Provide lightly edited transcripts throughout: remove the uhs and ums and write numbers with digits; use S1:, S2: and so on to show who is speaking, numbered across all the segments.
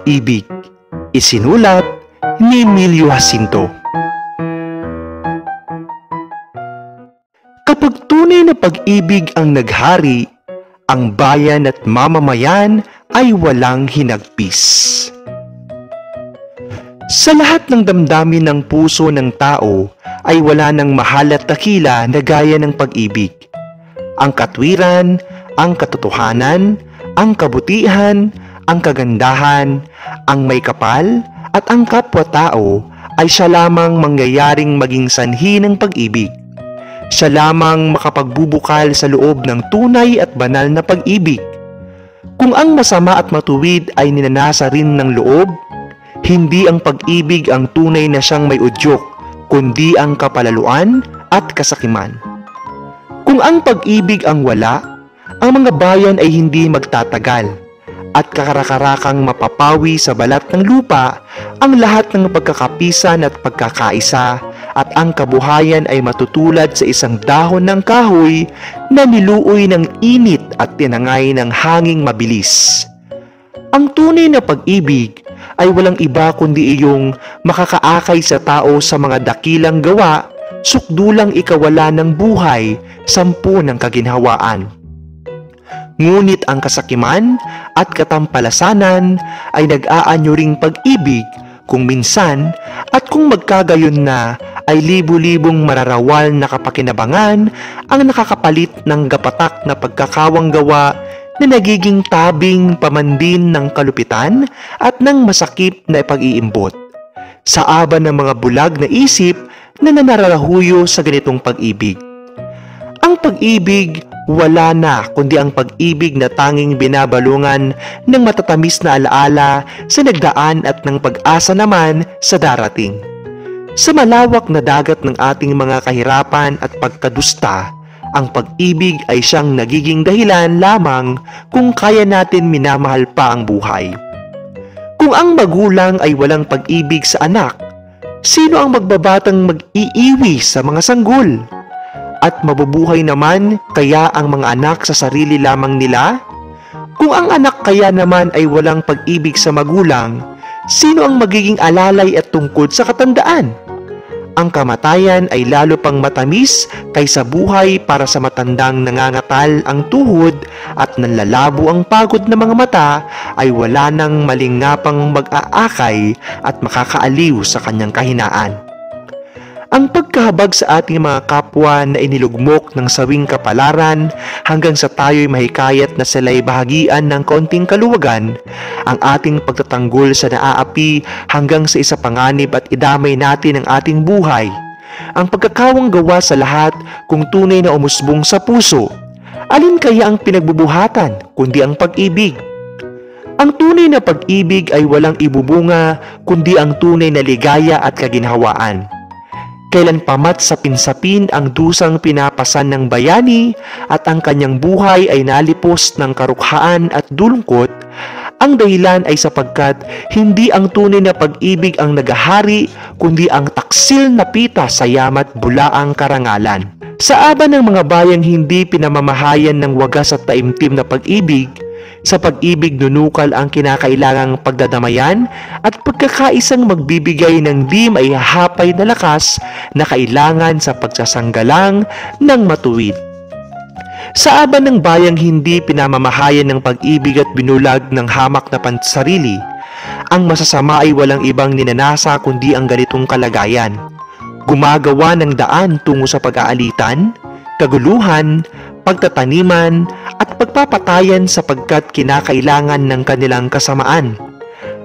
S1: pag-ibig. Isinulat ni Emilio Jacinto. Kapag tunay na pag-ibig ang naghari, ang bayan at mamamayan ay walang hinagpis. Sa lahat ng damdamin ng puso ng tao ay wala nang mahal at dakila na gaya ng pag-ibig. Ang katwiran, ang katotohanan, ang kabutihan, ang kagandahan, ang may kapal at ang kapwa-tao ay siya lamang mangyayaring maging sanhi ng pag-ibig. Siya lamang makapagbubukal sa loob ng tunay at banal na pag-ibig. Kung ang masama at matuwid ay ninanasa rin ng loob, hindi ang pag-ibig ang tunay na siyang may udyok, kundi ang kapalaluan at kasakiman. Kung ang pag-ibig ang wala, ang mga bayan ay hindi magtatagal at kakarakarakang mapapawi sa balat ng lupa ang lahat ng pagkakapisan at pagkakaisa at ang kabuhayan ay matutulad sa isang dahon ng kahoy na niluoy ng init at tinangay ng hanging mabilis. Ang tunay na pag-ibig ay walang iba kundi iyong makakaakay sa tao sa mga dakilang gawa, sukdulang ikawala ng buhay, 10 ng kaginhawaan. Ngunit ang kasakiman at katampalasanan ay nag-aanyo ring pag-ibig kung minsan at kung magkagayon na ay libu-libong mararawal na kapakinabangan ang nakakapalit ng gapatak na pagkakawang gawa na nagiging tabing pamandin ng kalupitan at ng masakip na pag-iimbot. Sa aba ng mga bulag na isip na nanarahuyo sa ganitong pag-ibig. Ang pag-ibig wala na kundi ang pag-ibig na tanging binabalungan ng matatamis na alaala sa nagdaan at ng pag-asa naman sa darating. Sa malawak na dagat ng ating mga kahirapan at pagkadusta, ang pag-ibig ay siyang nagiging dahilan lamang kung kaya natin minamahal pa ang buhay. Kung ang magulang ay walang pag-ibig sa anak, sino ang magbabatang mag-iiwi sa mga sanggol? At mabubuhay naman kaya ang mga anak sa sarili lamang nila? Kung ang anak kaya naman ay walang pag-ibig sa magulang, sino ang magiging alalay at tungkod sa katandaan? Ang kamatayan ay lalo pang matamis kaysa buhay para sa matandang nangangatal ang tuhod at nanlalabo ang pagod ng mga mata ay wala nang malingapang mag-aakay at makakaaliw sa kanyang kahinaan. Ang pagkahabag sa ating mga kapwa na inilugmok ng sawing kapalaran hanggang sa tayo'y mahikayat na sila'y bahagian ng kaunting kaluwagan, ang ating pagtatanggol sa naaapi hanggang sa isa panganib at idamay natin ang ating buhay, ang pagkakawang gawa sa lahat kung tunay na umusbong sa puso, alin kaya ang pinagbubuhatan kundi ang pag-ibig? Ang tunay na pag-ibig ay walang ibubunga kundi ang tunay na ligaya at kaginhawaan. Kailan pamat sapin-sapin ang dusang pinapasan ng bayani at ang kanyang buhay ay nalipos ng karukhaan at dulungkot, ang dahilan ay sapagkat hindi ang tunay na pag-ibig ang nagahari kundi ang taksil na pita sa yamat bulaang karangalan. Sa aba ng mga bayang hindi pinamamahayan ng wagas at taimtim na pag-ibig, sa pag-ibig nunukal ang kinakailangang pagdadamayan at pagkakaisang magbibigay ng di maihahapay na lakas na kailangan sa pagsasanggalang ng matuwid. Sa aba ng bayang hindi pinamamahayan ng pag-ibig at binulag ng hamak na pansarili, ang masasama ay walang ibang ninanasa kundi ang ganitong kalagayan. Gumagawa ng daan tungo sa pag-aalitan, kaguluhan, pagtataniman at pagpapatayan sapagkat kinakailangan ng kanilang kasamaan.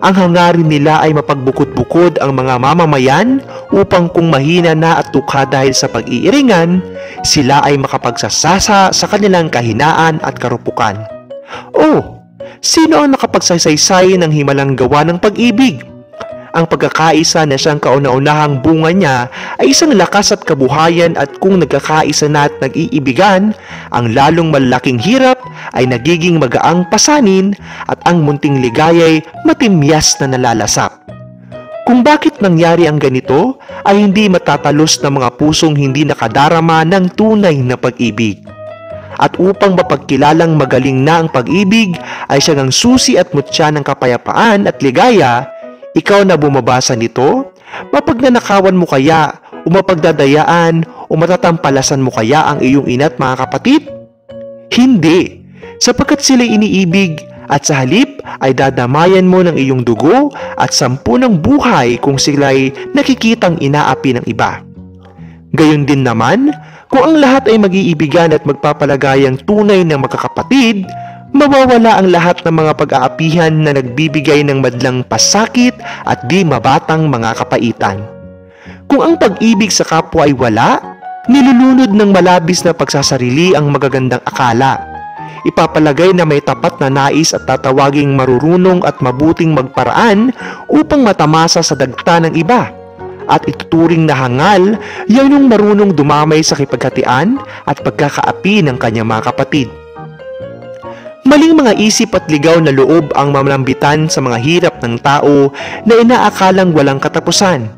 S1: Ang hangarin nila ay mapagbukod-bukod ang mga mamamayan upang kung mahina na at tukha dahil sa pag-iiringan, sila ay makapagsasasa sa kanilang kahinaan at karupukan. Sino ang nakapagsasaysay ng himalang gawa ng pag-ibig? Ang pagkakaisa na siyang kauna-unahang bunga niya ay isang lakas at kabuhayan at kung nagkakaisa na at nag-iibigan, ang lalong malaking hirap ay nagiging magaang pasanin at ang munting ligaya'y matimyas na nalalasap. Kung bakit nangyari ang ganito ay hindi matatalos ng mga pusong hindi nakadarama ng tunay na pag-ibig. at upang mapagkilalang magaling na ang pag-ibig ay siyang ang susi at mutya ng kapayapaan at ligaya, ikaw na bumabasa nito, mapagnanakawan mo kaya o mapagdadayaan o matatampalasan mo kaya ang iyong ina at mga kapatid? Hindi, sapagkat sila'y iniibig at sa halip ay dadamayan mo ng iyong dugo at 10 ng buhay kung sila'y nakikitang inaapi ng iba. Gayon din naman, kung ang lahat ay mag-iibigan at magpapalagayang tunay ng magkakapatid, mawawala ang lahat ng mga pag-aapihan na nagbibigay ng madlang pasakit at di mabatang mga kapaitan. Kung ang pag-ibig sa kapwa ay wala, nilulunod ng malabis na pagsasarili ang magagandang akala. Ipapalagay na may tapat na nais at tatawaging marurunong at mabuting magparaan upang matamasa sa dagta ng iba. At ituturing na hangal yan yung marunong dumamay sa kipaghatian at pagkakaapi ng kanyang mga kapatid. Maling mga isip at ligaw na loob ang mamlambitan sa mga hirap ng tao na inaakalang walang katapusan.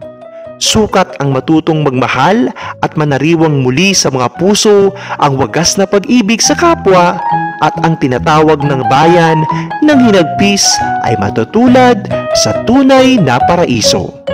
S1: Sukat ang matutong magmahal at manariwang muli sa mga puso ang wagas na pag-ibig sa kapwa at ang tinatawag ng bayan ng hinagpis ay matutulad sa tunay na paraiso.